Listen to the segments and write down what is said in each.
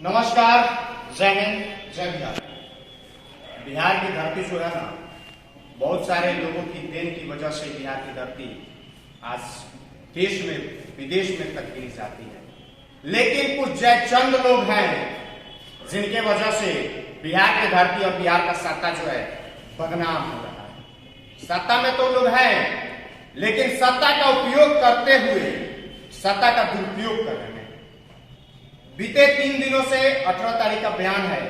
नमस्कार, जय हिंद, जय बिहार। बिहार की धरती जो है ना, बहुत सारे लोगों की देन की वजह से बिहार की धरती आज देश में विदेश में तक गिनी जाती है। लेकिन कुछ जयचंद लोग हैं जिनके वजह से बिहार की धरती और बिहार का सत्ता जो है बदनाम हो रहा है। सत्ता में तो लोग हैं, लेकिन सत्ता का उपयोग करते हुए सत्ता का दुरुपयोग कर रहे हैं। बीते 3 दिनों से 18 तारीख का बयान है,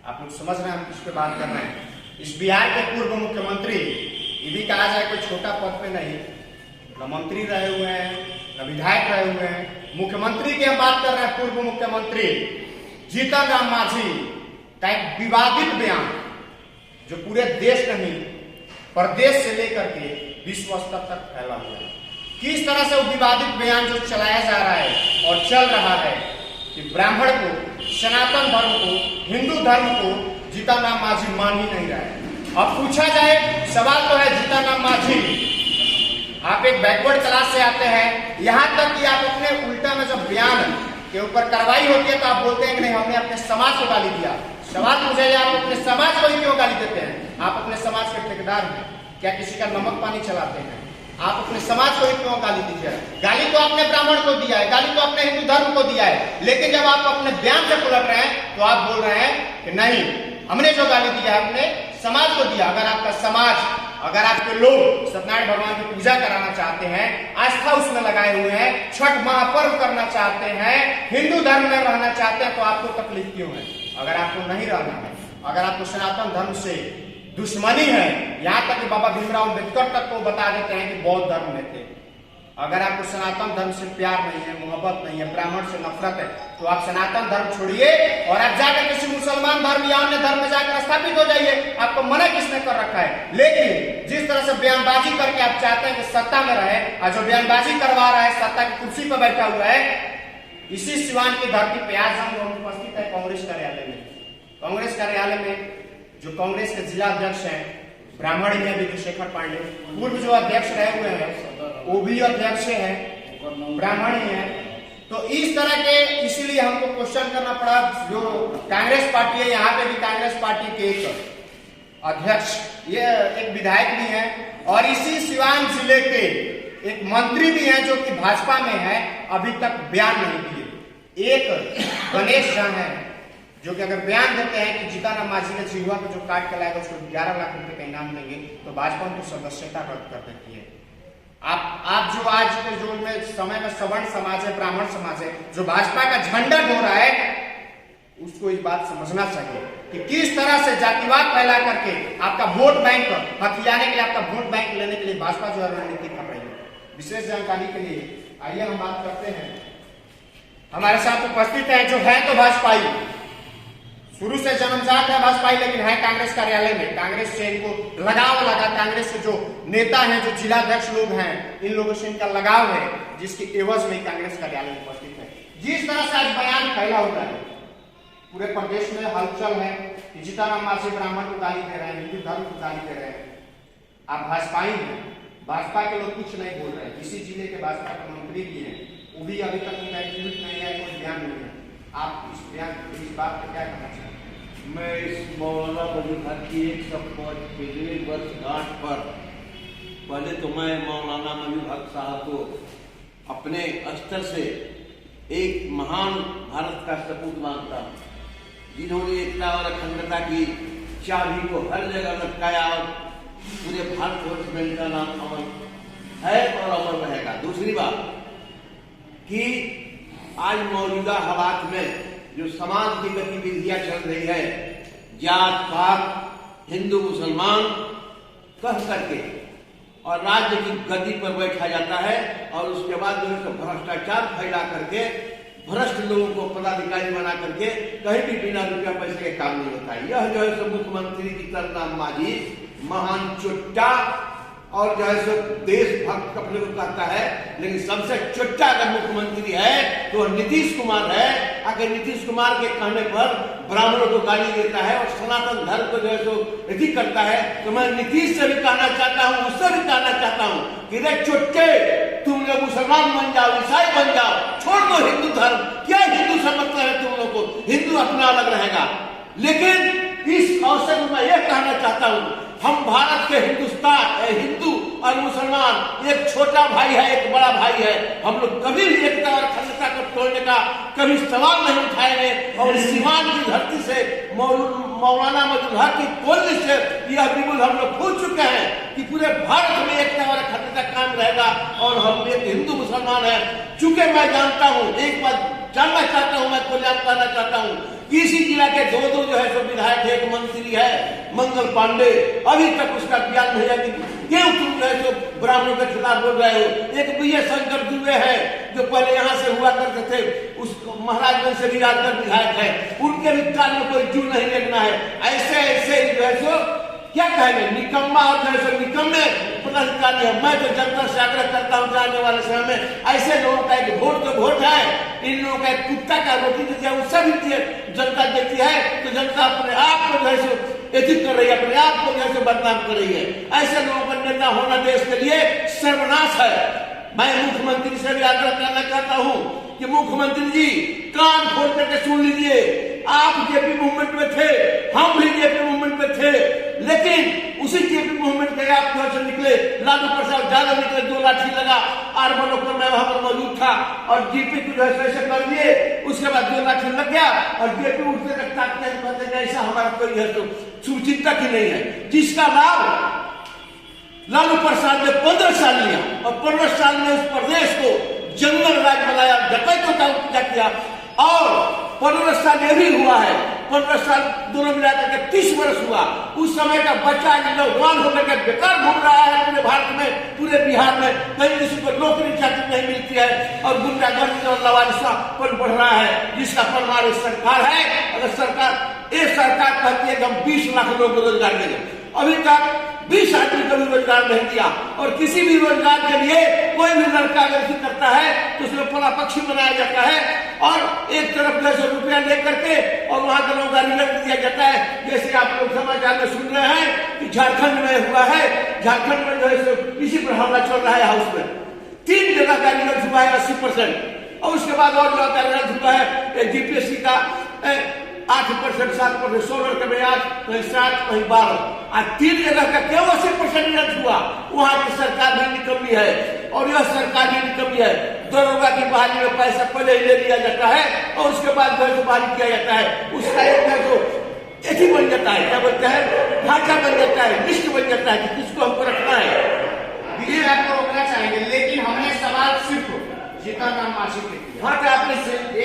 आप लोग समझ रहे हैं हम किस पे बात कर रहे हैं। इस बिहार के पूर्व मुख्यमंत्री, ये भी कहा जाए कोई छोटा पद पे नहीं, न मंत्री रहे हुए हैं, न विधायक रहे हुए हैं, मुख्यमंत्री की हम बात कर रहे हैं। पूर्व मुख्यमंत्री जीतन राम मांझी का एक विवादित बयान जो पूरे देश नहीं प्रदेश से लेकर के विश्व स्तर तक फैला हुआ है। किस तरह से वो विवादित बयान जो चलाया जा रहा है और चल रहा है कि ब्राह्मण को, सनातन धर्म को, हिंदू धर्म को जीतन राम मांझी मान ही नहीं रहा है। अब पूछा जाए, सवाल तो है जीतन राम मांझी, आप एक बैकवर्ड क्लास से आते हैं, यहां तक कि आप अपने उल्टा में जब बयान के ऊपर कार्रवाई होती है तो आप बोलते हैं कि नहीं, हमने अपने समाज को गाली दिया। सवाल पूछा जाए, आप अपने समाज को ही क्यों गाली देते हैं? आप अपने समाज के ठेकेदार हैं क्या? किसी का नमक पानी चलाते हैं? आप अपने समाज को ही क्यों गाली दीजिए? गाली तो आपने ब्राह्मण को दिया है, गाली तो आपने हिंदू धर्म को दिया है, लेकिन जब आप अपने बयान से पलट रहे हैं तो आप बोल रहे हैं कि नहीं, हमने जो गाली दिया है हमने समाज को दिया। अगर आपका समाज, अगर आपके लोग सत्यनारायण भगवान की पूजा कराना चाहते हैं, आस्था उसमें लगाए हुए हैं, छठ महापर्व करना चाहते हैं, हिंदू धर्म में रहना चाहते हैं, तो आपको तकलीफ क्यों है? अगर आपको नहीं रहना है, अगर आपको सनातन धर्म से दुश्मनी है, यहां तक कि बाबा भीमराव अम्बेडकर तक को बता देते हैं कि बौद्ध धर्म में थे, अगर आपको सनातन धर्म से प्यार नहीं है, मोहब्बत नहीं है, ब्राह्मण से नफरत है, तो आप सनातन धर्म छोड़िए और आप जाकर किसी मुसलमान धर्म या अन्य धर्म में जाकर स्थापित हो जाइए। आपको मना किसने कर रखा है? लेकिन जिस तरह से बयानबाजी करके आप चाहते हैं कि सत्ता में रहे, और जो बयानबाजी करवा रहा है सत्ता की कुर्सी पर बैठा हुआ है, इसी सिवान की धरती पे आज हम उपस्थित है कांग्रेस कार्यालय में। कांग्रेस कार्यालय में जो कांग्रेस के जिला अध्यक्ष हैं ब्राह्मण ही है विजयशेखर पांडे, पूर्व जो अध्यक्ष रहे हुए हैं वो भी अध्यक्ष हैं, ब्राह्मण ही है। तो इस तरह के, इसीलिए हमको क्वेश्चन करना पड़ा। जो कांग्रेस पार्टी है, यहाँ पे भी कांग्रेस पार्टी के एक अध्यक्ष, ये एक विधायक भी है, और इसी सिवान जिले के एक मंत्री भी हैं जो कि भाजपा में है, अभी तक बयान नहीं दिए। एक गणेश झा है जो कि अगर बयान देते हैं कि जीतन राम मांझी ने चिहुआ को जो काट के लाएगा उसको 11 लाख रुपए का इनाम देंगे, तो भाजपा उनको सदस्यता रद्द कर देती है। आप जो आज के जो में समय में सवर्ण समाज है, ब्राह्मण समाज है, जो भाजपा का झंडा ढो रहा है, उसको इस बात समझना चाहिए कि किस तरह से जातिवाद फैला करके आपका वोट बैंक हथियाने के लिए, आपका वोट बैंक लेने के लिए भाजपा जो है रणनीति कर रही है। विशेष जानकारी के लिए आइए हम बात करते हैं। हमारे साथ उपस्थित है जो है तो भाजपाई, शुरू से जन्मजात है भाजपाई, लेकिन है कांग्रेस कार्यालय में। कांग्रेस से इनको लगाव लगा, कांग्रेस के जो नेता हैं, जो जिलाध्यक्ष लोग हैं, इन लोगों से इनका लगाव है, जिसकी एवज में कांग्रेस कार्यालय में उपस्थित है। जिस तरह से आज बयान फैला होता है, पूरे प्रदेश में हलचल है कि जीतन राम मांझी ब्राह्मण को गाली दे रहे हैं, हिंदू धर्म को गाली दे रहे हैं। आप भाजपाई हैं, भाजपा के लोग कुछ नहीं बोल रहे हैं। इसी जिले के भाजपा के मंत्री भी हैं, वो भी अभी तक उनका ट्वीट नहीं है, कोई बयान नहीं है। आप इस बयान, इस बात पर क्या कहना चाहते हैं? मैं इस मौलाना मजहूर हक की 105वें वर्षगांठ पर पहले तो मैं मौलाना मजहूर हक साहब को अपने स्तर से एक महान भारत का सपूत मानता हूँ, जिन्होंने एकता और अखंडता की चाबी को हर जगह लटकाया और पूरे भारतवर्ष में इनका नाम अमर है और अमर रहेगा। दूसरी बात कि आज मौजूदा हालात में जो समाज की गतिविधियां चल रही है, जात पात, हिंदू मुसलमान कह करके और राज्य की गद्दी पर बैठा जाता है, और उसके बाद जो है भ्रष्टाचार फैला करके भ्रष्ट लोगों को पदाधिकारी बना करके कहीं भी बिना रुपया पैसे के काम नहीं होता है। यह जो है मुख्यमंत्री जीतन राम मांझी महान चुट्टा और जो है सो देशभक्त अपने को कहता है, लेकिन सबसे चुट्टा अगर मुख्यमंत्री है तो नीतीश कुमार है। अगर नीतीश कुमार के कहने पर ब्राह्मणों को गाली देता है और सनातन धर्म को जो है सो यदि करता है, तो मैं नीतीश से भी कहना चाहता हूँ, उससे भी कहना चाहता हूँ कि रे चुट्टे, तुम लोग मुसलमान बन जाओ, ईसाई बन जाओ, छोड़ दो हिंदू धर्म। क्या हिंदू से मतलब है तुम लोग को, हिंदू अपना अलग रहेगा। लेकिन इस अवसर में मैं यह कहना चाहता हूं, हम भारत के हिंदू और मुसलमान एक छोटा भाई है, एक बड़ा भाई है। हम लोग कभी भी एकता और अखंडता को तोड़ने का कभी सवाल नहीं उठाएंगे। और सीवान की धरती से मौलाना मौजूद हक की कोशिश से यह बिल्कुल हम लोग भूल चुके हैं कि पूरे भारत में एकता और अखंडता कायम रहेगा। और हम एक हिंदू मुसलमान है। चूंकि मैं जानता हूँ, एक बात जानना चाहता हूँ, मैं कल्याण करना चाहता हूँ, इसी जिला के दो जो है सो विधायक है, एक मंत्री है मंगल पांडे, अभी तक उसका ज्ञान नहीं है कि क्यों तुम जो है सो ब्राह्मणों के खिलाफ बोल रहे हो। एक विजय शंकर दुबे है जो पहले यहाँ से हुआ करते थे, उस महाराजगंज से भी आजकल विधायक है, उनके भी कान में कोई जू नहीं लगना है। ऐसे जो है सो क्या कहेंगे, निकम्मा और जो है निकम्मे पदाधिकारी है। मैं तो जनता से आग्रह करता हूँ जाने वाले समय में ऐसे लोगों का एक वोट तो वोट है, इन लोगों का एक कुत्ता का रोटी देती है, उससे भी जनता देती है तो जनता अपने आप को जो है एथिक कर रही है, अपने आप को जो है बदनाम कर रही है। ऐसे लोगों का नेता होना देश के लिए सर्वनाश है। मैं मुख्यमंत्री से भी आग्रह करना चाहता हूँ कि मुख्यमंत्री जी कान खोल करके सुन लीजिए, आप जेपी मूवमेंट में थे, हम भी जेपी मूवमेंट में थे, लेकिन उसी जेपी मूवमेंट के आप घर से निकले, लालू प्रसाद ज्यादा निकले, 2 लाठी लगा, आर्मन पर मैं वहां पर मौजूद था और जेपी को जो है ऐसे कर दिए, उसके बाद 2 लाठी लग गया और जेपी उठते तक ताकते ऐसा हमारा कोई है तो शुभचिंतक ही नहीं है। जिसका लाभ लालू प्रसाद ने 15 साल लिया और 15 साल में इस प्रदेश को जंगल राज बनाया, डकैतों का उपजा किया। और 15 साल ये भी हुआ है, 15 साल दोनों मिलाकर के 30 वर्ष हुआ। उस समय का बच्चा नौजवान होकर के बेकार घूम रहा है पूरे भारत में, पूरे बिहार में, कहीं किसी को नौकरी चाकरी नहीं मिलती है और गुंडागर्दी और लवारिसापन बढ़ रहा है, जिसका परिणाम सरकार है। अगर सरकार कहती है कि हम 20 लाख लोगों को रोजगार देंगे, अभी तक 20 आदमी को भी रोजगार नहीं दिया। और किसी भी रोजगार के लिए कोई भी लड़का अगर करता है तो उसमें फला पक्षी बनाया जाता है और एक तरफ 10 रुपया लेकर के और वहां के लोगों का रिजल्ट दिया जाता है। जैसे आप लोग समाचार में सुन रहे हैं कि झारखंड में हुआ है, झारखंड में जो है इसी पर हमला चल रहा है, हाउस में 3 जगह का रिजल्ट हुआ है 80%। और उसके बाद और जगह का रिजल्ट हुआ है जीपीएससी का 8%, 7%, 16 के में 8, कहीं 7, कहीं 12, आज 3 जगह का क्यों 80% रिजल्ट हुआ। वहां की सरकार भी निकम्मी है और यह सरकार भी निकम्मी है। दरोगा की बहाली में पैसा पहले ही ले लिया जाता है और उसके बाद घर से बहाली किया जाता है। उसका एक है जो एथी बन जाता है, क्या बोलते हैं, ढांचा बन जाता है, लिस्ट बन जाता है कि किसको हमको रखना है। ये आपको रोकना चाहेंगे, लेकिन हमने सवाल सिर्फ जीतन राम मांझी के लिए। हाँ, आपने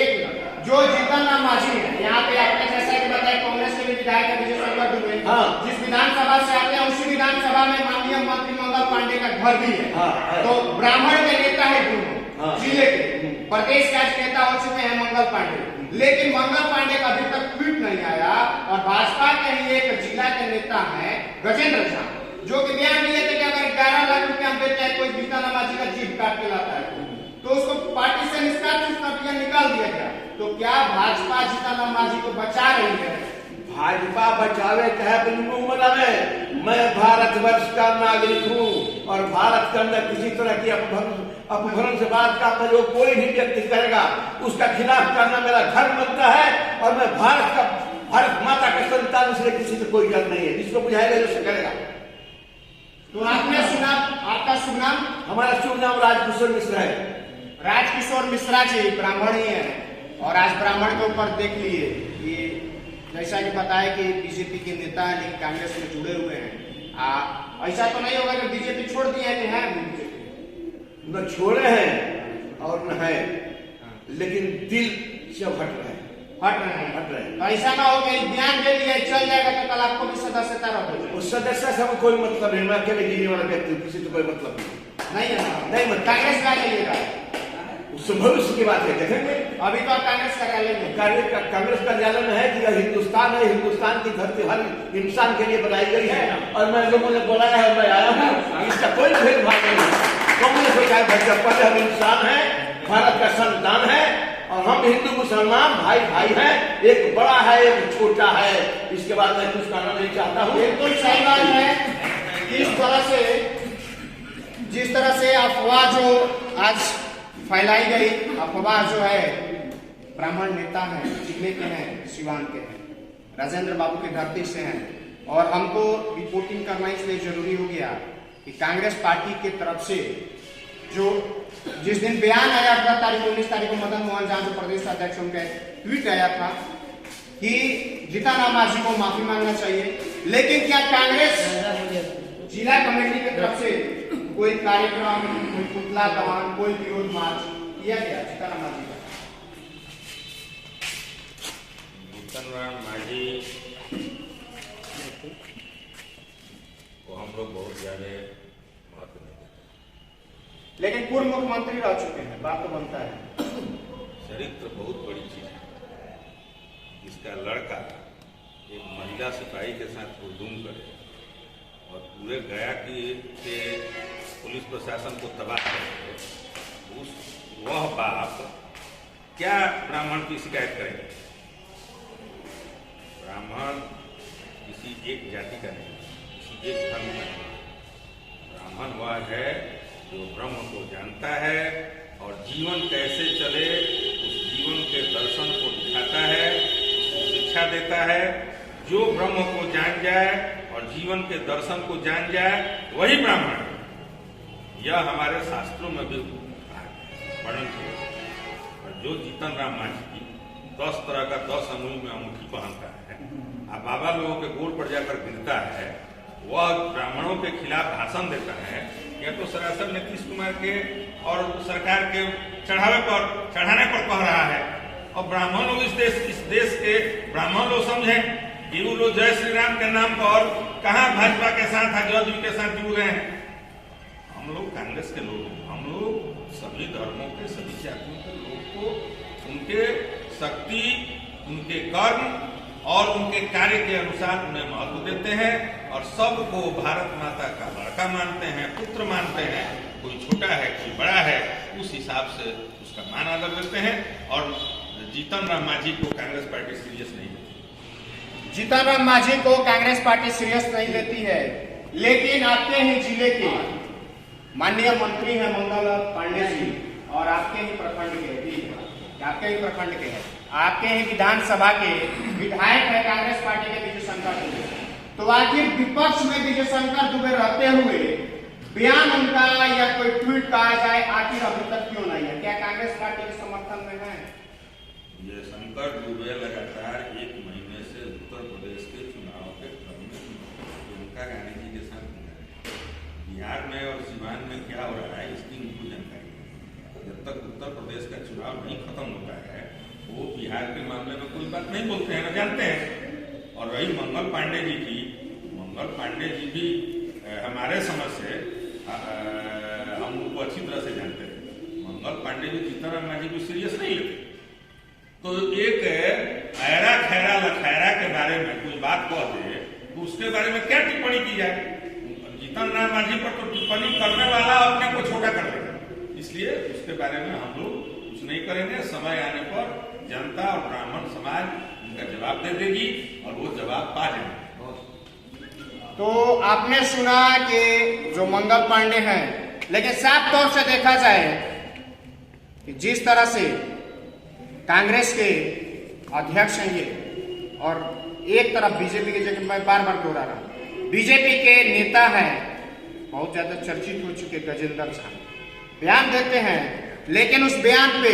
एक जो जीतन राम मांझी है, यहाँ पे आपने जैसा कि बताया कांग्रेस के भी विधायक है विजय शंकर दुबे, जिस विधानसभा से आते हैं उसी विधानसभा में माननीय मंत्री मंगल पांडे का घर भी है। तो ब्राह्मण के नेता है दोनों जिले के, प्रदेश का नेता हो चुके हैं मंगल पांडे, लेकिन मंगल पांडे का अभी तक ट्वीट नहीं आया। और भाजपा के ही एक जिला के नेता है गजेंद्र झा, जो कि बयान दिए थे कि अगर 11 लाख रुपया हम देते हैं कोई जीतन राम मांझी का जीप काट के लाता है तो उसको पार्टी से निकाल दिया गया। तो क्या भाजपा जीतन राम मांझी को बचा रही है? भाजपा बचावे चाहे बिल्कुल बनावे। मैं भारतवर्ष का नागरिक हूँ और भारत के अंदर किसी तरह की अपभ्रंश से बात का प्रयोग कोई भी व्यक्ति करेगा उसका खिलाफ करना मेरा धर्म बनता है। और मैं भारत माता के संतान से किसी से कोई डर नहीं है, जिसको बुझाएगा जो करेगा। तो आपने सुना, आपका शुभ नाम? हमारा शुभ नाम राजकिशोर मिश्रा है। राजकिशोर मिश्रा जी ब्राह्मण ही है और आज ब्राह्मण के ऊपर देख लिए कि जैसा कि पता है कि बीजेपी के नेता है लेकिन कांग्रेस में जुड़े हुए हैं। ऐसा तो नहीं होगा कि बीजेपी छोड़ दिए हैं? कि है न छोड़े हैं और न है, लेकिन दिल से हट रहे हैं। तो ऐसा ना हो कि बयान दे दिया चल जाएगा तो कल आपको भी सदस्यता रखोगे? उस सदस्य से हमें कोई मतलब नहीं, मैं अकेले जीने वाला व्यक्ति हूँ, किसी से कोई मतलब नहीं है ना? नहीं मतलब कांग्रेस का जाइएगा, उससे भविष्य की बात है, देखेंगे। अभी तो आप कांग्रेस कार्यालय में, कांग्रेस कार्यालय में है कि यह हिंदुस्तान है, हिंदुस्तान की धरती हर इंसान के लिए बनाई गई है और मैं लोगों ने बुलाया है, मैं आया हूँ, इसका कोई भेदभाव नहीं है। कांग्रेस में क्या भाजपा हम इंसान है, भारत का संतान है और हम हिंदू मुसलमान भाई भाई हैं। एक बड़ा है एक छोटा है, इसके बाद मैं कुछ कहना नहीं चाहता हूँ। बिल्कुल सही बात है। जिस तरह से अफवाह जो आज फैलाई गई, अफवाह जो है ब्राह्मण नेता हैं, जिले के हैं, सिवान के हैं, राजेंद्र बाबू की धरती से हैं, और हमको रिपोर्टिंग करना इसलिए जरूरी हो गया कि कांग्रेस पार्टी की तरफ से जो जिस दिन बयान आया 18 तारीख 19 तारीख को मदन मोहन झा जो प्रदेश अध्यक्ष उनका ट्वीट आया था कि जीतन राम मांझी को माफी मांगना चाहिए, लेकिन क्या कांग्रेस जिला कमेटी की तरफ से कोई कार्यक्रम, कोई पुतला दहन, कोई विरोध मार्च किया गया जीतन राम मांझी का? जीतन राम मांझी को हम लोग बहुत ज्यादा महत्व नहीं देते, लेकिन पूर्व मुख्यमंत्री रह चुके हैं, बात तो बनता है। चरित्र बहुत बड़ी चीज है। जिसका लड़का एक महिला सिपाही के साथ हुजूम करे और पूरे गया के पुलिस प्रशासन को तबाह करे, वह बाप क्या ब्राह्मण की शिकायत करेंगे? ब्राह्मण किसी एक जाति का नहीं, किसी एक धर्म का नहीं। ब्राह्मण वह है जो ब्रह्म को जानता है और जीवन कैसे चले उस जीवन के दर्शन को दिखाता है, उसको शिक्षा देता है। जो ब्रह्म को जान जाए और जीवन के दर्शन को जान जाए वही ब्राह्मण है। यह हमारे शास्त्रों में भी वर्णन किया। और जो जीतन राम मांझी 10 तरह का 10 अंगुली में अंगूठी पहनता है, अब बाबा लोगों के गोड़ पर जाकर गिरता है, वह ब्राह्मणों के खिलाफ भाषण देता है, यह तो सरासर नीतीश कुमार के और सरकार के चढ़ाने पर कह रहा है। और ब्राह्मण लोग इस देश के ब्राह्मण लोग समझें कि वो लोग जय श्री राम के नाम पर कहाँ भाजपा के साथ जदयू के साथ जुड़ गए हैं। हम लोग कांग्रेस के लोग हैं, हम लोग सभी धर्मों के, सभी जातियों के लोग को उनके शक्ति, उनके कर्म और उनके कार्य के अनुसार उन्हें महत्व देते हैं और सबको भारत माता का लड़का मानते हैं, पुत्र मानते हैं। कोई छोटा है, कोई बड़ा है, उस हिसाब से उसका मान आदर देते हैं। और जीतन राम मांझी को कांग्रेस पार्टी सीरियस नहीं लेती। जीतन राम मांझी को कांग्रेस पार्टी सीरियस नहीं लेती है, लेकिन आपके ही जिले के माननीय मंत्री हैं मंगल पांडे जी और आपके ही प्रखंड के हैं, आपके ही विधानसभा के विधायक है कांग्रेस पार्टी के विजय शंकर दुबे। तो आखिर विपक्ष में विजय शंकर दुबे रहते हुए बयान उनका या कोई ट्वीट कहा जाए, आखिर अभी तक क्यों नहीं है? क्या कांग्रेस पार्टी के समर्थन में है? ये शंकर दुबे लगातार 1 महीने से उत्तर प्रदेश के चुनाव के क्रम में प्रियंका गांधी जी के साथ बिहार में और सिवान में क्या हो रहा है इसकी उनको जानकारी है। जब तक उत्तर प्रदेश का चुनाव नहीं खत्म होता है वो बिहार के मामले में कोई बात नहीं बोलते हैं, ना जानते हैं। और रही मंगल पांडे जी की, मंगल पांडे जी भी हमारे समझ से हम उनको अच्छी तरह से जानते हैं। मंगल पांडे जी जीतन राम मांझी को सीरियस नहीं लेते। तो एक ऐरा खैरा लखैरा के बारे में कोई बात कह दे तो उसके बारे में क्या टिप्पणी की जाए? जीतन राम मांझी पर तो टिप्पणी करने वाला अपने को छोटा कर लेगा, इसलिए उसके बारे में हम लोग कुछ नहीं करेंगे। समय आने पर जनता और ब्राह्मण समाज उनका जवाब दे देगी और वो जवाब पा जाएंगे। तो आपने सुना कि जो मंगल पांडे हैं, लेकिन साफ तौर से देखा जाए कि जिस तरह से कांग्रेस के अध्यक्ष हैं ये, और एक तरफ बीजेपी के, जगह मैं बार बार दोहरा रहा हूं, बीजेपी के नेता हैं, बहुत ज्यादा चर्चित हो चुके गजेंद्र झा, बयान देते हैं, लेकिन उस बयान पे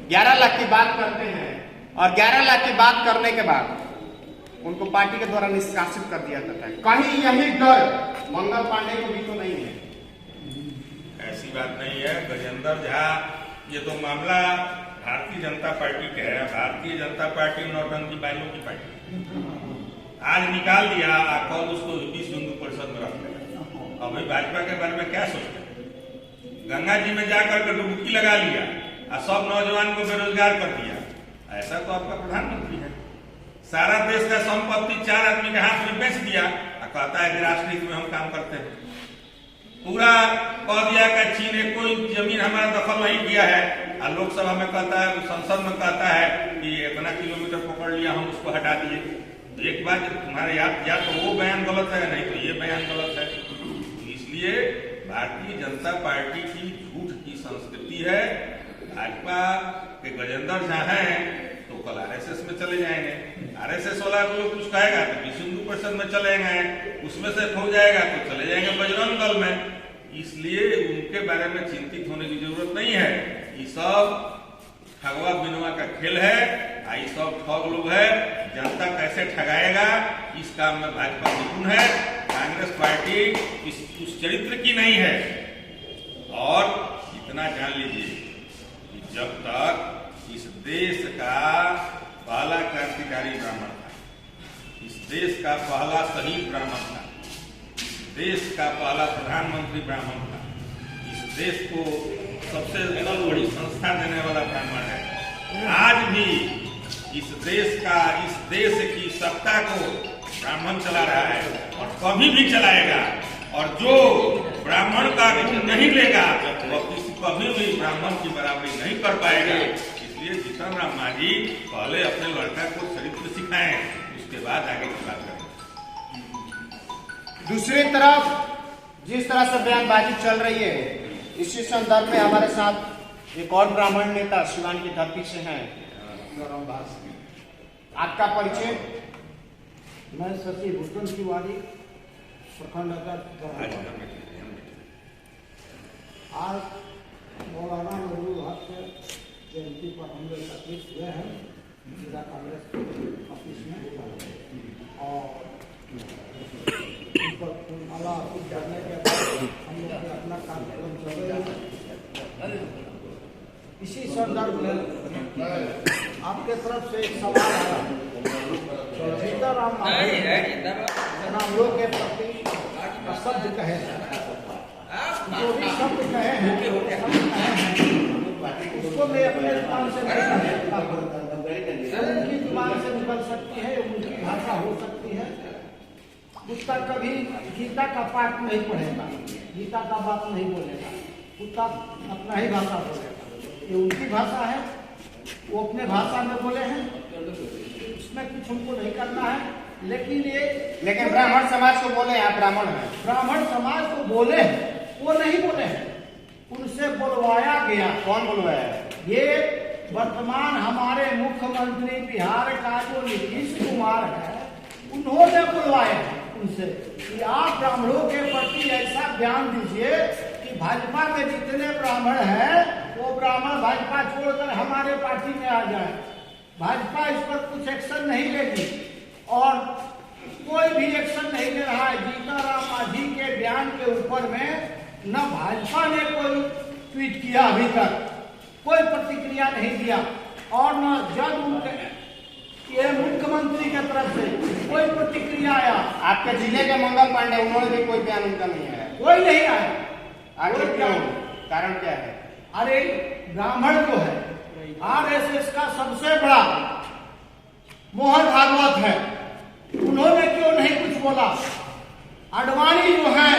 11 लाख की बात करते हैं और 11 लाख की बात करने के बाद उनको पार्टी के द्वारा निष्कासित कर दिया जाता है। कहीं यही डर मंगल पांडे को भी तो नहीं है? ऐसी बात नहीं है गजेंद्र झा, ये तो मामला भारतीय जनता पार्टी का है। भारतीय जनता पार्टी नौटंकी बाइयों की पार्टी आज निकाल दिया, कल उसको विश्व हिंदू परिषद में रख दिया। अभी भाजपा के बारे में क्या सोचते हैं? गंगा जी में जाकर के डुबकी लगा लिया और सब नौजवान को बेरोजगार कर दिया। ऐसा तो आपका प्रधानमंत्री है। सारा देश का संपत्ति 4 आदमी के हाथ में बेच दिया और कहता है कि राष्ट्रहित में हम काम करते हैं। पूरा कह दिया कि चीन ने कोई जमीन हमारा दखल नहीं किया है और लोकसभा में कहता है, संसद में कहता है कि इतना किलोमीटर पकड़ लिया, हम उसको हटा दिए। तो एक बात तुम्हारे या तो वो बयान गलत है, नहीं तो ये बयान गलत है। इसलिए भारतीय जनता पार्टी की झूठ की संस्कृति है। भाजपा कि गजेंद्र झा हैं तो कल आरएसएस में चले जाएंगे, आरएसएस वाला लोग कुछ कहेगा तो विश्व हिंदू परिषद में चले गए, उसमें से खो जाएगा तो चले जाएंगे बजरंग दल में। इसलिए उनके बारे में चिंतित होने की जरूरत नहीं है। ये सब ठगवा बिनवा का खेल है, ये सब ठग लोग है। जनता कैसे ठगाएगा इस काम में भाजपा निपुण है। कांग्रेस पार्टी उस चरित्र की नहीं है। और इतना जान लीजिए कि जब तक इस देश का पहला क्रांतिकारी ब्राह्मण था, इस देश का पहला शहीद ब्राह्मण था, इस देश का पहला प्रधानमंत्री ब्राह्मण था, इस देश को सबसे बड़ी संस्था देने वाला ब्राह्मण है। आज भी इस देश की सत्ता को ब्राह्मण चला रहा है और कभी भी चलाएगा। और जो ब्राह्मण का गुण नहीं लेगा वह कभी भी ब्राह्मण की बराबरी नहीं कर पाएगा। इसलिए जीतन राम मांझी पहले अपने लड़का को चरित्र सिखाएं, उसके बाद आगे की बात करें। दूसरी तरफ जिस तरह से बयानबाजी चल रही है, इसी संदर्भ में हमारे साथ एक और ब्राह्मण नेता सिवान की धरती से हैं, आपका परिचय? मैं शशि भूषण तिवारी, प्रखंड अध्यक्ष। आज मौलाना नजरुल हक के जयंती पर हम लोग एकत्रित हुए हैं जिला कांग्रेस ऑफिस में, और उन पर फूलमाला अर्पित करने के बाद हम लोग अपना कार्यक्रम चल रहा है। इसी संदर्भ में आपके तरफ से एक सवाल आया, सीताराम ब्राह्मणों के प्रति शब्द कहे, जो भी शब्द कहे हैं उसको मैं अपने जुबान से नहीं सकता, उनकी जुबान से निकल सकती है, उनकी भाषा हो सकती है। कुत्ता कभी गीता का पाठ नहीं पढ़ेगा, गीता का बात नहीं बोलेगा, कुत्ता अपना ही भाषा बोलेगा। ये उनकी भाषा है, वो अपने भाषा में बोले हैं, उसमें कुछ हमको नहीं करना है। लेकिन ब्राह्मण समाज को बोले, आप ब्राह्मण हैं, ब्राह्मण समाज को बोले हैं, वो नहीं बोले हैं, उनसे बुलवाया गया। कौन बुलवाया? ये वर्तमान हमारे मुख्यमंत्री बिहार का जो नीतीश कुमार है, उन्होंने बुलवाया है उनसे कि आप ब्राह्मणों के प्रति ऐसा बयान दीजिए कि भाजपा के जितने ब्राह्मण हैं वो ब्राह्मण भाजपा छोड़कर हमारे पार्टी में आ जाए। भाजपा इस पर कुछ एक्शन नहीं लेगी और कोई भी एक्शन नहीं ले रहा है। जीतन राम मांझी के बयान के ऊपर में न भाजपा ने कोई ट्वीट किया, अभी तक कोई प्रतिक्रिया नहीं दिया, और न जब उनके ये मुख्यमंत्री की तरफ से कोई प्रतिक्रिया आया। आपके जिले के मंगल पांडे, उन्होंने भी कोई बयान उनका नहीं आया? कोई नहीं आया। आखिर क्यों? कारण क्या है? अरे ब्राह्मण जो है आरएसएस का सबसे बड़ा मोहन भागवत है, उन्होंने क्यों नहीं कुछ बोला? आडवाणी जो है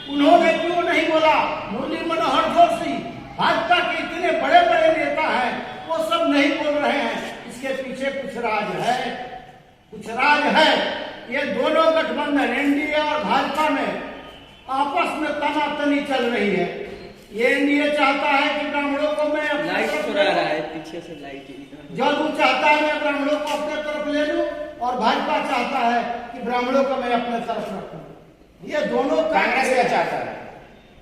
उन्होंने क्यों नहीं बोला? मुरली मनोहर जोशी, भाजपा के इतने बड़े बड़े नेता हैं, वो सब नहीं बोल रहे हैं। इसके पीछे कुछ राज है, कुछ राज है। ये दोनों गठबंधन एनडीए और भाजपा में आपस में तनातनी चल रही है। ये एनडीए चाहता है कि ब्राह्मणों को मैं लाइट चुरा रहा है पीछे से, लाइट जदू चाहता है मैं ब्राह्मणों को अपने तरफ ले लूं, और भाजपा चाहता है कि ब्राह्मणों को मैं अपने तरफ रखूं। ये दोनों कांग्रेस क्या चाहता है?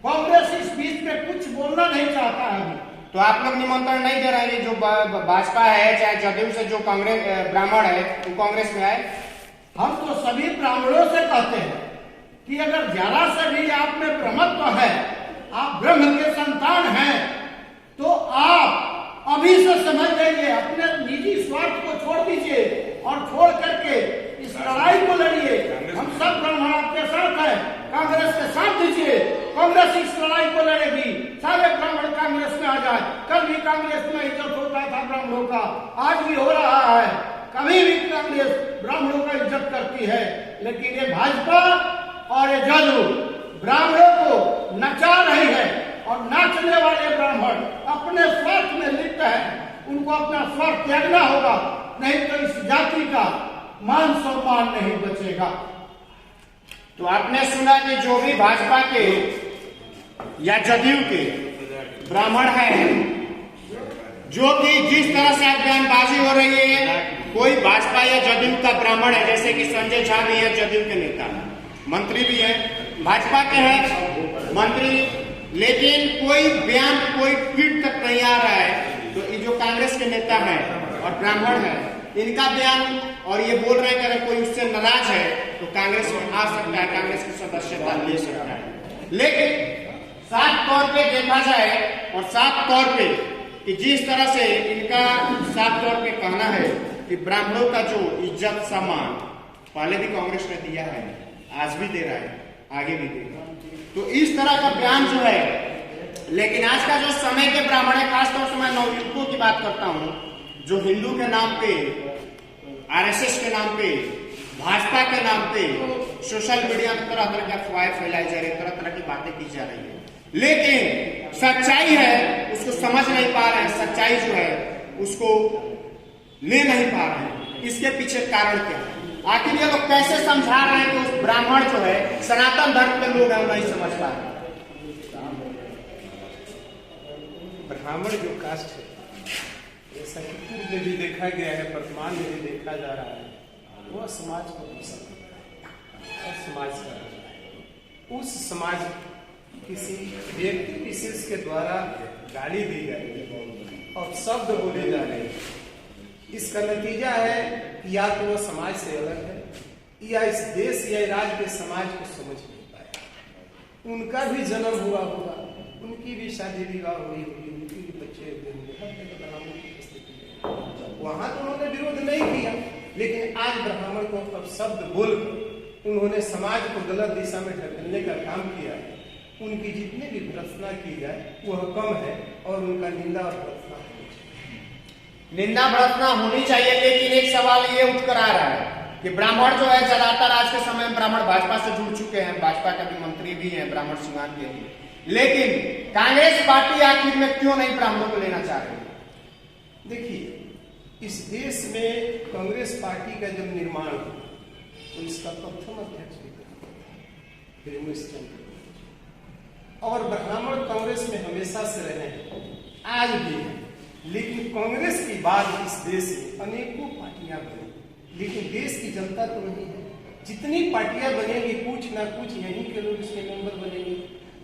कांग्रेस इस बीच में कुछ बोलना नहीं चाहता है अभी। तो आप लोग निमंत्रण नहीं दे रहे हैं जो भाजपा है चाहे जदयू से जो कांग्रेस ब्राह्मण है वो कांग्रेस में आए? हम तो सभी ब्राह्मणों से कहते हैं कि अगर जरा से भी आप में ब्रह्मत्व है, आप ब्रह्म के संतान हैं, तो आप अभी से समझ लेंगे, अपने निजी स्वार्थ को छोड़ दीजिए और छोड़ करके इस लड़ाई को लड़िए। हम सब ब्राह्मण आपके साथ हैं, कांग्रेस के साथ दीजिए। कांग्रेस इस लड़ाई को लड़ेगी, सारे ब्राह्मण कांग्रेस में आ जाए। कल भी कांग्रेस में इज्जत होता था ब्राह्मणों का, आज भी हो रहा है। कभी भी कांग्रेस ब्राह्मणों का इज्जत करती है, लेकिन ये भाजपा और ये जदयू ब्राह्मणों को नचा रही है, और नाचने वाले ब्राह्मण अपने स्वार्थ में लिप्त हैं। उनको अपना स्वार्थ त्यागना होगा, नहीं तो इस जाति का मान सम्मान नहीं बचेगा। तो आपने सुना कि जो भी भाजपा के या जदयू के ब्राह्मण हैं जो कि जिस तरह से आज बयानबाजी हो रही है, कोई भाजपा या जदयू का ब्राह्मण है, जैसे कि संजय झा भी है, जदयू के नेता, मंत्री भी है, भाजपा के हैं मंत्री, लेकिन कोई बयान, कोई ट्वीट तक नहीं आ रहा है। तो ये जो कांग्रेस के नेता है और ब्राह्मण है, इनका बयान, और ये बोल रहे हैं कि अगर कोई उससे नाराज है तो कांग्रेस में आ सकता है, कांग्रेस की सदस्यता ले सकता है। लेकिन साफ तौर पे देखा जाए और साफ तौर पे कि जिस तरह से इनका साफ तौर पे कहना है कि ब्राह्मणों का जो इज्जत सम्मान पहले भी कांग्रेस ने दिया है, आज भी दे रहा है, आगे भी देगा, तो इस तरह का बयान जो है। लेकिन आज का जो समय के ब्राह्मण है, खासतौर से मैं नवयुवकों की बात करता हूं, जो हिंदू के नाम पे, आरएसएस के नाम पे, भाजपा के नाम पे सोशल मीडिया में तरह तरह की अफवाहें फैलाई जा रही है, तरह तरह की बातें की जा रही है, लेकिन सच्चाई है उसको समझ नहीं पा रहे हैं, सच्चाई जो है उसको ले नहीं पा रहे हैं। इसके पीछे कारण क्या है? आखिर ये लोग कैसे समझा रहे हैं कि उस ब्राह्मण जो है सनातन धर्म के लोग हैं, नहीं समझ पा रहे। ब्राह्मण जो कास्ट है, जैसा कि पूर्व में भी देखा गया है, वर्तमान में भी देखा जा रहा है, वह समाज को पसंद है और समाज का उस समाज किसी व्यक्ति विशेष के द्वारा गाली दी जा रही है और शब्द बोले जा रहे हैं। इसका नतीजा है कि या तो वह समाज से अलग है या इस देश या राज्य के समाज को समझ नहीं पाए। उनका भी जन्म हुआ होगा, उनकी भी शादी विवाह हुई होगी, उनके भी बच्चे हुए होंगे, हर जगह ब्राह्मण की स्थिति है। वहां तो उन्होंने विरोध नहीं किया, लेकिन आज ब्राह्मण को अब शब्द बोल उन्होंने समाज को गलत दिशा में ढकेलने का काम किया। उनकी जितनी भी भर्त्सना की जाए वह कम है और उनका निंदा और भर्त्सना होनी चाहिए। निंदा भर्त्सना होनी चाहिए, लेकिन एक सवाल ये उठ कर आ रहा है कि ब्राह्मण जो है ज्यादातर आज के समय में ब्राह्मण भाजपा से जुड़ चुके हैं, भाजपा का भी मंत्री भी है ब्राह्मण सिवान के लिए, लेकिन कांग्रेस पार्टी आखिर में क्यों नहीं ब्राह्मणों को लेना चाह रही? देखिए, इस देश में कांग्रेस पार्टी का जब निर्माण हुआ तो इसका प्रथम अध्यक्ष और ब्राह्मण कांग्रेस में हमेशा से रहे हैं, आज भी है। लेकिन कांग्रेस की बाद इस देश में अनेकों पार्टियां बनी, लेकिन देश की जनता तो नहीं है। जितनी पार्टियां बनेंगी कुछ ना कुछ यहीं के लोग इसके मेंबर बनेंगे,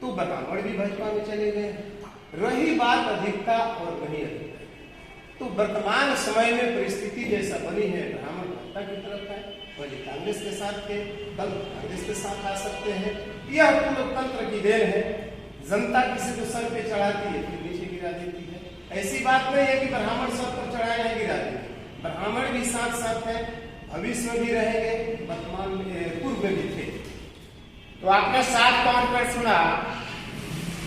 तो ब्राह्मण भी भाजपा में चले गए। रही बात अधिकता और नहीं अधिकता, तो वर्तमान समय में परिस्थिति जैसा बनी है, ब्राह्मण भाजपा की तरफ है, पहले कांग्रेस के साथ थे, कल कांग्रेस के साथ आ सकते हैं। यह लोकतंत्र की देन है। जनता किसी को सर पे चढ़ाती है फिर नीचे गिरा देती है। ऐसी बात नहीं है कि ब्राह्मण सर पर चढ़ाया नहीं गिरा देते, ब्राह्मण भी साथ साथ है, भविष्य में भी रहेंगे, वर्तमान में पूर्व में भी थे। तो आपने साफ तौर पर सुना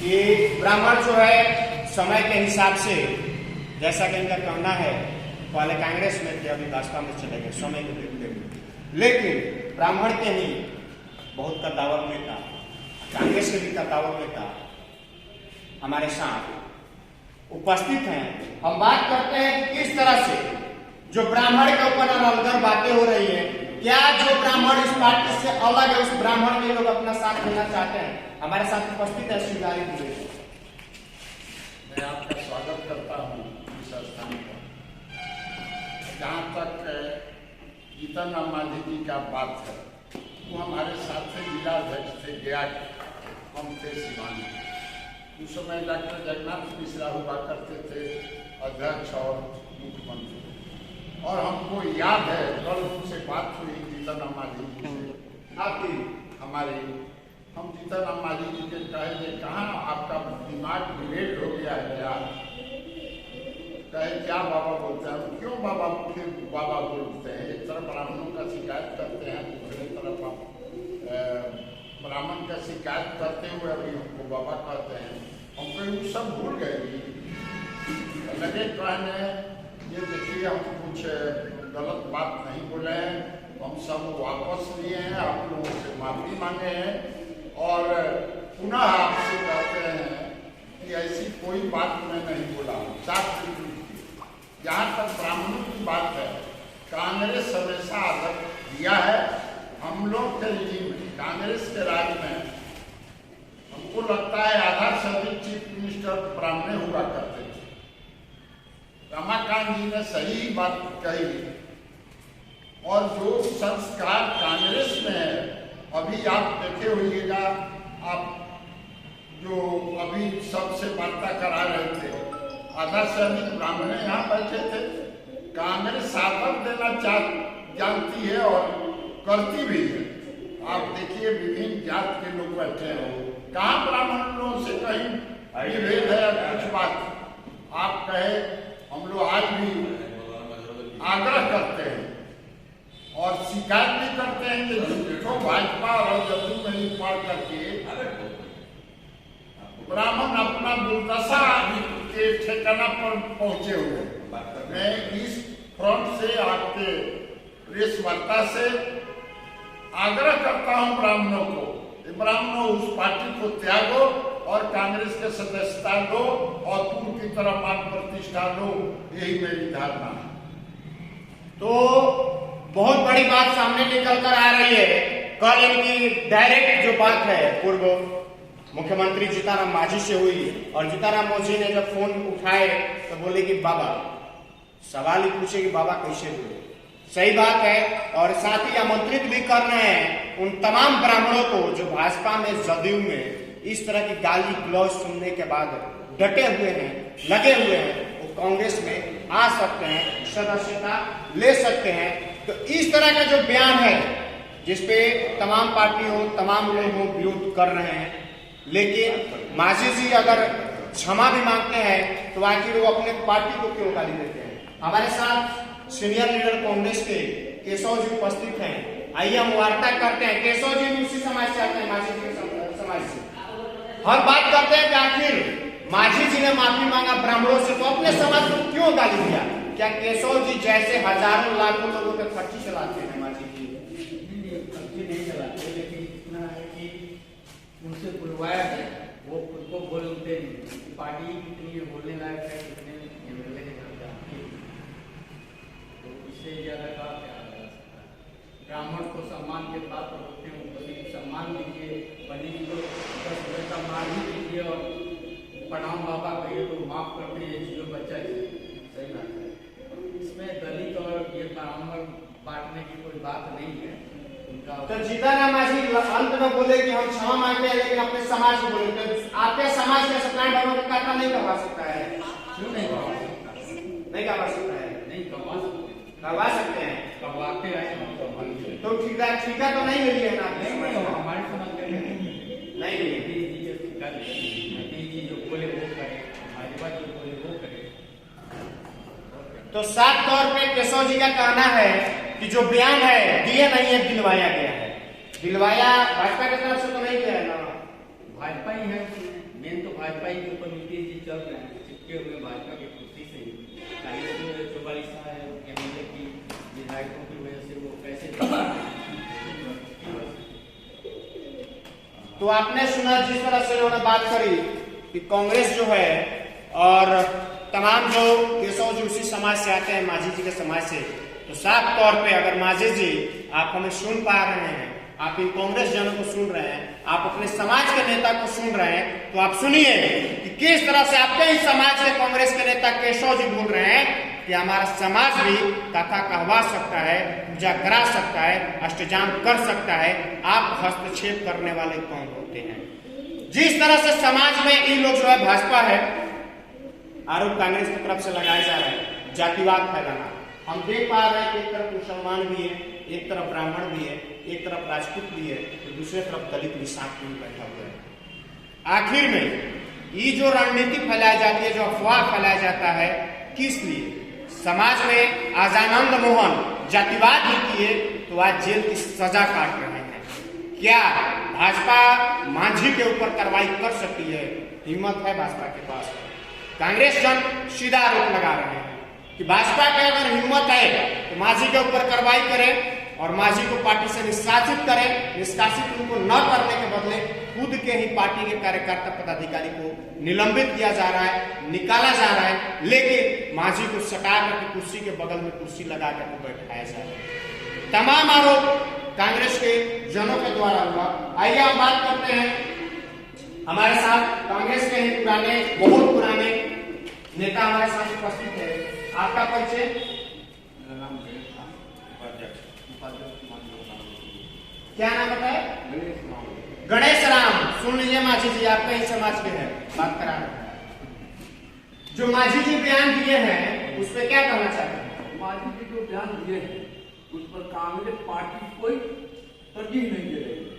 कि ब्राह्मण जो है समय के हिसाब से, जैसा कि इनका कहना है, पहले कांग्रेस में थे, अभी भाजपा में चले गए समय को देखते हुए। लेकिन ब्राह्मण के ही बहुत कद्दावर नेता, कांग्रेस के भी कद्दावर नेता हमारे साथ उपस्थित हैं। हम बात करते हैं कि किस तरह से जो ब्राह्मण के ऊपर अलग बातें हो रही है, क्या जो ब्राह्मण इस पार्टी से अलग है उस ब्राह्मण के लोग अपना साथ देना चाहते हैं? हमारे साथ उपस्थित है श्रीगारी जी। मैं आपका स्वागत करता हूँ इस स्थान पर। जहाँ तक जीतन राम मांझी जी का बात है, वो हमारे साथ से जिला अध्यक्ष थे, गया हम थे सिवान। उस समय डॉक्टर जगन्नाथ मिश्रा हुआ करते थे अध्यक्ष और मुख्यमंत्री, और हमको याद है कल उनसे बात हुई जीतन राम मांझी जी से, आपकी हमारे, हम जीतन राम मांझी जी के कहे कहाँ आपका दिमाग डिलेट हो गया है क्या? कहे क्या बाबा बोलते हैं? क्यों बाबा फिर बाबा बोलते हैं? एक तरफ ब्राह्मणों का शिकायत करते हैं, दूसरी तरफ आप ब्राह्मण का शिकायत करते हुए अभी हमको बाबा कहते हैं। हम कहीं सब भूल गए, लगे कहने ये देखिए हम कुछ गलत बात नहीं बोले हैं, हम सब वापस लिए हैं, आप लोगों से माफी मांगे हैं और पुनः आपसे कहते हैं कि ऐसी कोई बात मैं नहीं बोला हूँ। जहाँ तक ब्राह्मणों की बात है, कांग्रेस हमेशा आदर दिया है। हम लोग के रिजीम में, कांग्रेस के राज में, हमको लगता है आधा से अधिक चीफ मिनिस्टर ब्राह्मण हुआ करते थे। रमाकांत जी ने सही बात कही। और जो संस्कार कांग्रेस में है, अभी आप देखे होइएगा, आप जो अभी सबसे वार्ता करा रहे थे, आधा से अधिक ब्राह्मण यहाँ बैठे थे। कांग्रेस साधन देना जानती है और करती भी है। आप देखिए विभिन्न जात के लोग बैठे हैं, कहाँ ब्राह्मण लोगों से कहीं विभेद है कुछ बात। आप कहे, हम लोग आज भी आग्रह करते हैं और शिकायत भी करते हैं कि झूठों भाजपा और जदयू में ही पढ़ करके ब्राह्मण अपना दुर्दशा के ठिकाना पर पहुंचे हुए। मैं इस फ्रंट से आपके प्रेस वार्ता से आग्रह करता हूं ब्राह्मणों को, ब्राह्मणों उस पार्टी को त्यागो और कांग्रेस के सदस्यता लो और पूर्व की तरह मान प्रतिष्ठा लो। यही मेरी धारणा है। तो बहुत बड़ी बात सामने निकल कर आ रही है। कल इनकी डायरेक्ट जो बात है पूर्व मुख्यमंत्री जीतन मांझी से हुई और जीतन मांझी ने जब फोन उठाए तो बोले कि बाबा, सवाल ही पूछे कि बाबा कैसे हुए। सही बात है। और साथ ही आमंत्रित भी कर रहे हैं उन तमाम ब्राह्मणों को जो भाजपा में, जदयू में इस तरह की गाली गलौज सुनने के बाद डटे हुए हैं, लगे हुए हैं, वो कांग्रेस में आ सकते हैं, सदस्यता ले सकते हैं। तो इस तरह का जो बयान है जिसपे तमाम पार्टियों, तमाम लोगों विरोध कर रहे हैं, लेकिन मांझी जी अगर क्षमा भी मांगते हैं तो आखिर वो अपने पार्टी को क्यों गाली देते हैं। हमारे साथ सीनियर लीडर कांग्रेस के केशव जी उपस्थित हैं। आइए हम वार्ता करते हैं। केशव जी भी उसी समाज से आते हैं, मांझी जी के समाज से। हर बात करते हैं कि आखिर मांझी जी ने माफी मांगा ब्राह्मणों से, तो अपने समाज को क्यों गाली दिया। क्या केशव जी जैसे हजारों लाखों लोगों पे खर्ची चलाते हैं मांझी जी? खर्ची नहीं चलाते, लेकिन इतना है कि उनसे बुलवाया है, वो खुद को बोलते नहीं। पार्टी कितनी बोलने लायक है, कितने एमएलए के घर जाती है, तो इससे ज्यादा का क्या है। ब्राह्मण को सम्मान के बात पर होते हैं, उनको सम्मान दीजिए, बड़ी को 10 रुपये का मार भी दीजिए और प्रणाम बाबा कहिए तो माफ कर दीजिए, जो बच्चा सही बात है। इसमें दलित और ये ब्राह्मण बांटने की कोई बात नहीं है। तो जीतन मांझी अंत में बोले कि हम क्षमा मांगते हैं, लेकिन अपने समाज को बोले। तो आपके समाज में सत्यनारायण भगवान का काका नहीं करवा सकता है? क्यों नहीं करवा सकता? नहीं करवा सकता है? नहीं करवा सकते, करवा सकते हैं। करवाते आए हम तो ठीका तो नहीं मिली है ना? नहीं, हमारे समाज में नहीं मिली। जो बोले वो करे, भाजपा जो बोले वो करे। तो साफ तौर पे केशव जी का कहना है कि जो बयान है दिए नहीं है, दिलवाया गया है। दिलवाया भाजपा की तरफ से तो नहीं गया है ना? भाजपा ही है, मेन तो भाजपा ही के ऊपर नीतीश जी चल रहे हैं, चिपके हुए भाजपा की कुर्सी से ही। 44 एमएलए की विधायकों की वजह से वो कैसे तो आपने सुना जिस तरह से उन्होंने बात करी कि कांग्रेस जो है और तमाम जो केशव जी उसी समाज से आते हैं, मांझी जी के समाज से। तो साफ तौर पे अगर मांझी जी आप हमें सुन पा रहे हैं, आप इन कांग्रेस जनों को सुन रहे हैं, आप अपने समाज के नेता को सुन रहे हैं, तो आप सुनिए कि किस तरह से आपके ही समाज के कांग्रेस के नेता केशव जी बोल रहे हैं कि हमारा समाज भी कथा कहवा सकता है, पूजा करा सकता है, अष्टजाम कर सकता है। आप हस्तक्षेप करने वाले कौन होते हैं? जिस तरह से समाज में इन लोग जो है भाजपा है, आरोप कांग्रेस की तरफ से लगाया जा रहा है जातिवाद फैलाना। हम देख पा रहे हैं कि एक तरफ मुसलमान भी है, एक तरफ ब्राह्मण भी है, एक तरफ राजपूत भी है, तो दूसरे तरफ दलित भी साथ में बैठा हुआ है। आखिर में ये जो रणनीति फैलाई जाती है, जो अफवाह फैलाया जाता है, किस लिए? समाज में आजानंद मोहन जातिवाद ही किए तो आज जेल की सजा काट रहे हैं। क्या भाजपा मांझी के ऊपर कार्रवाई कर सकती है? हिम्मत है भाजपा के पास? कांग्रेस जन सीधा आरोप लगा रहे हैं कि भाजपा का अगर हिम्मत है तो मांझी के ऊपर कार्रवाई करे और मांझी को पार्टी से निष्कासित करे। निष्कासित उनको न करने के बदले खुद के ही पार्टी के कार्यकर्ता पदाधिकारी को निलंबित किया जा रहा है, निकाला जा रहा है, लेकिन मांझी को सटा करके कुर्सी के बगल में कुर्सी लगा करके बैठाया जा रहा है। तमाम आरोप कांग्रेस के जनों के द्वारा हुआ। आइए हम बात करते हैं, हमारे साथ कांग्रेस के ही पुराने, बहुत पुराने नेता हमारे साथ उपस्थित है। आपका परिचय? मेरा नाम गणेश राम, उपाध्यक्ष। उपाध्यक्ष समाज योजना। क्या नाम बताए? गणेश राम। गणेश राम। सुन लीजिए माझी जी, आपके ही समाज के हैं, बात करा रहे हैं। जो माझी जी बयान दिए हैं उस पर क्या कहना चाहते हैं? माझी जी जो बयान दिए हैं उस पर कांग्रेस पार्टी कोई तरजीह नहीं दे रही है।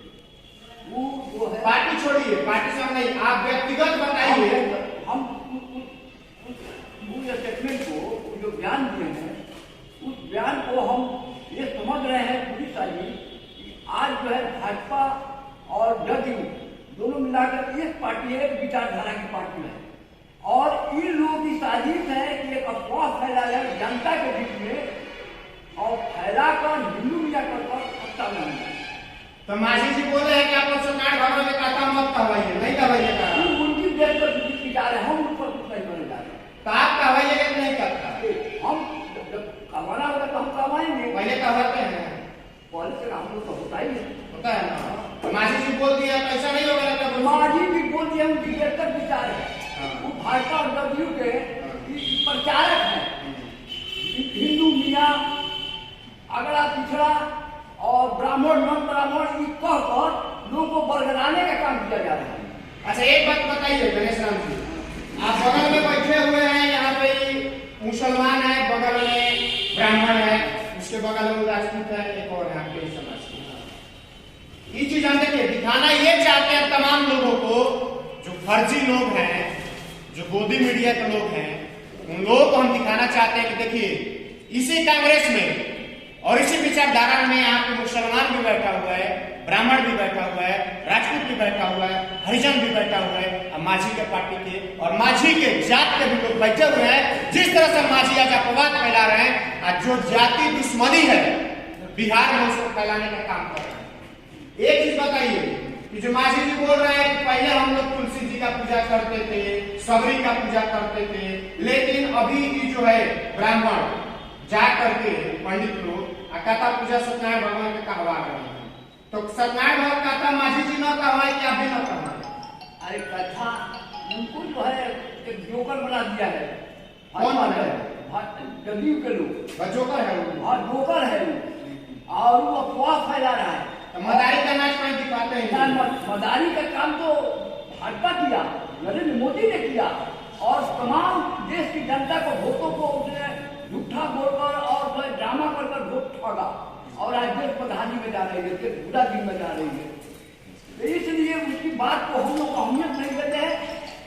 वो जो है पार्टी छोड़िए, पार्टी से हम नहीं, आप व्यक्तिगत बताइए। हम उस स्टेटमेंट को, जो बयान दिए हैं उस बयान को हम ये समझ रहे हैं पूरी सारी कि आज जो है भाजपा और जदयू दोनों मिलाकर एक पार्टी है, एक विचारधारा की पार्टी है और इन लोगों की साजिश है कि एक अफवाह फैलाया जनता के बीच में और फैलाकर हिंदू मिया कर सत्ता में आना। तो माझी जी बोल रहे हैं कि आप लोग सत्यनारायण भगवान में कहता मत कहवाइए, नहीं कहवाइए कहा। उनकी देश पर विचार है, हम उन पर कुछ नहीं करने जा रहे। तो आप कहवाइएगा कि नहीं कहता? हम जब कमाना होगा तो हम कमाएंगे। पहले कहवाते हैं, पहले से हम लोग तो होता ही है, होता है ना। तो माझी जी बोल दिया तो ऐसा नहीं होगा लगता। माझी भी बोल दिया, उनकी बेहतर विचार है। वो भाजपा और जदयू के प्रचारक है। हिंदू मियाँ अगड़ा पिछड़ा और ब्राह्मण नॉन ब्राह्मण कहकर लोगों को बरगलाने का काम किया जा रहा है। अच्छा एक बात बताइए गणेश राम जी, आप बगल में बैठे हुए हैं, यहाँ पे मुसलमान है, बगल में ब्राह्मण है, उसके बगल में राजपूत है, एक और है आपके समाज के। ये चीज हम देखिए दिखाना ये चाहते हैं तमाम लोगों को, जो फर्जी लोग हैं, जो गोदी मीडिया के लोग हैं, उन लोगों को हम दिखाना चाहते हैं कि देखिए इसी कांग्रेस में और इसी विचारधारा में यहाँ पे मुसलमान भी बैठा हुआ है, ब्राह्मण भी बैठा हुआ है, राजपूत भी बैठा हुआ है, हरिजन भी बैठा हुआ है, और माझी के पार्टी के और माझी के जात के भी लोग बैठे हुए हैं। जिस तरह से माझी आज अपवाद फैला रहे हैं और जो जाति दुश्मनी है बिहार में उसको फैलाने का काम कर रहे हैं। एक चीज बताइए कि जो माझी जी बोल रहे हैं कि पहले हम लोग तुलसी जी का पूजा करते थे, सबरी का पूजा करते थे, लेकिन अभी ये जो है ब्राह्मण जा करके पंडित लोग कथा पूजा सत्यनारायण भगवान के कहवा रहे हैं। तो सत्यनारायण भगवान कहता माझी जी न कहवाए कि आप भी न कहवाए? अरे कथा उनको जो है एक जोकर बना दिया है। कौन बना है? जदयू के लोग जोकर है वो। हाँ जोकर है वो, और वो अफवाह फैला रहा है। तो मदारी का नाच कहीं दिखाते हैं? मदारी का काम तो भाजपा किया, नरेंद्र मोदी ने किया और तमाम देश की जनता को वोटों को उसने झूठा बोलकर और ड्रामा कर वोट ठगा और आज देश प्रधानी में जा रही है, पूरा दिन में जा रही है। तो इसलिए उसकी बात को हम लोग अहमियत नहीं देते हैं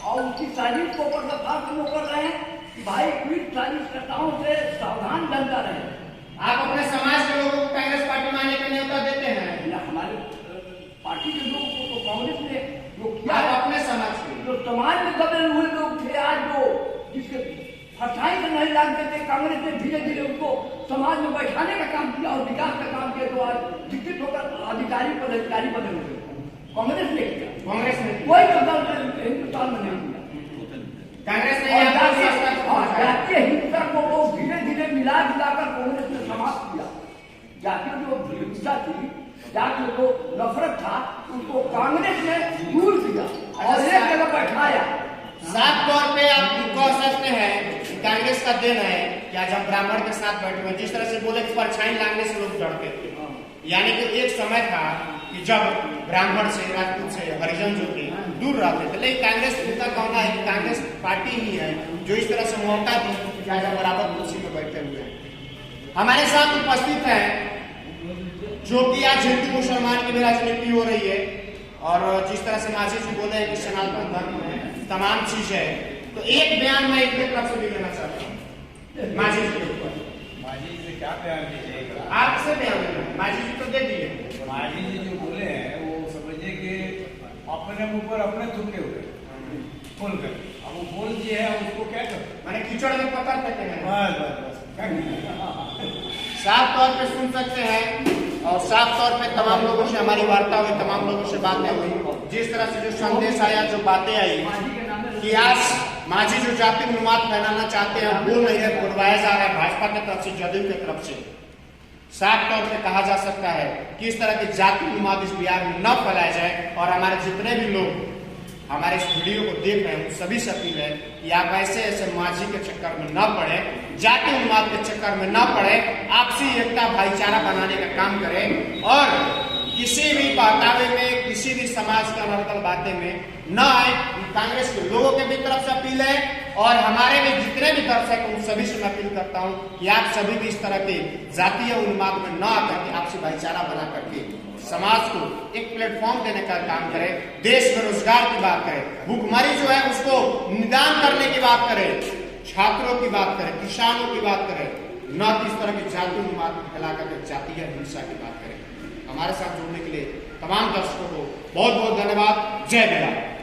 और उसकी साजिश को पर्दाफाश हम लोग कर रहे हैं कि भाई पीठ साजिशकर्ताओं से सावधान जनता रहे। आप अपने समाज के लोगों को कांग्रेस पार्टी में आने का न्योता देते हैं? या हमारे पार्टी के लोग तो कांग्रेस ने जो किया आप है, अपने समाज के जो समाज में दबे हुए लोग थे आज जो जिसके फरसाई से नहीं लागते थे, कांग्रेस ने धीरे धीरे उनको समाज में बैठाने का काम किया और विकास का काम किया। तो आज विकसित होकर अधिकारी पदाधिकारी बने हुए कांग्रेस ने किया। कांग्रेस ने कोई दल हिंदुस्तान में नहीं किया। कांग्रेस ने जातीय हिंसा को लोग धीरे धीरे मिला जुलाकर कांग्रेस ने समाप्त किया। जातीय जो हिंसा थी, जातीय जो नफरत था, उसको कांग्रेस ने दूर किया और एक जगह बैठाया। साफ तौर पे आप कह सकते हैं कि कांग्रेस का देन है कि आज हम ब्राह्मण के साथ बैठे हुए। जिस तरह से बोले कि परछाई लांगने से लोग डरते थे, यानी कि एक समय था कि जब ब्राह्मण से, राजपूत से, हरिजन जो थे दूर रहते थे, लेकिन कांग्रेस का कहना है कि कांग्रेस पार्टी ही है जो इस तरह से मौका दी कि आज हम बराबर कुर्सी पे बैठे हुए हैं। हमारे साथ उपस्थित है जो कि आज हिंदू मुसलमान की भी राजनीति हो रही है और जिस तरह से माझी जी बोले कि सनातन धर्म में तमाम चीज है, तो एक बयान मैं इनके तरफ से भी लेना चाहता हूँ माझी जी के ऊपर। माझी जी से क्या बयान दीजिएगा? आपसे बयान लेना, माझी जी तो दे दिए। माझी जी जो बोले हैं वो समझिए कि अपने ऊपर अपने थूके हुए बोल कर, अब वो बोल दिए है, उसको क्या कर मैंने कीचड़ में पकड़ सकते हैं। बस बस बस क्या कीजिए? साफ तौर पे सुन सकते हैं और साफ तौर पे तमाम लोगों से हमारी वार्ता हुई, तमाम लोगों से बातें हुई। जिस तरह से जो संदेश आया, जो बातें आई कि आज माझी जो जाति उन्माद फैलाना चाहते हैं, बोल नहीं है, बोलवाया जा रहा है भाजपा की तरफ से, जदयू की तरफ से। साफ तौर पे कहा जा सकता है कि इस तरह की जाति उन्माद इस बिहार में न फैलाया जाए और हमारे जितने भी लोग हमारे इस वीडियो को देख रहे हैं उन सभी से अपील है कि आप ऐसे ऐसे माझी के चक्कर में न पड़े, जाति उन्माद के चक्कर में न पड़े, आपसी एकता भाईचारा बनाने का काम करें और किसी भी बहकावे में, किसी भी समाज के अनर्गल बातें में न आए। कांग्रेस के लोगों के भी तरफ से अपील है और हमारे भी जितने भी दर्शक हैं उन सभी से मैं अपील करता हूं कि आप सभी भी इस तरह के जातीय उन्माद में न आकर के आपसी भाईचारा बना करके समाज को एक प्लेटफॉर्म देने का काम करें, देश में रोजगार की बात करें, भूखमरी जो है उसको निदान करने की बात करें, छात्रों की बात करें, किसानों की बात करें, न कि इस तरह की जातीय उन्माद फैला करके जातीय हिंसा की बात करें। हमारे साथ जुड़ने के लिए तमाम दर्शकों को बहुत बहुत धन्यवाद। जय बिहार।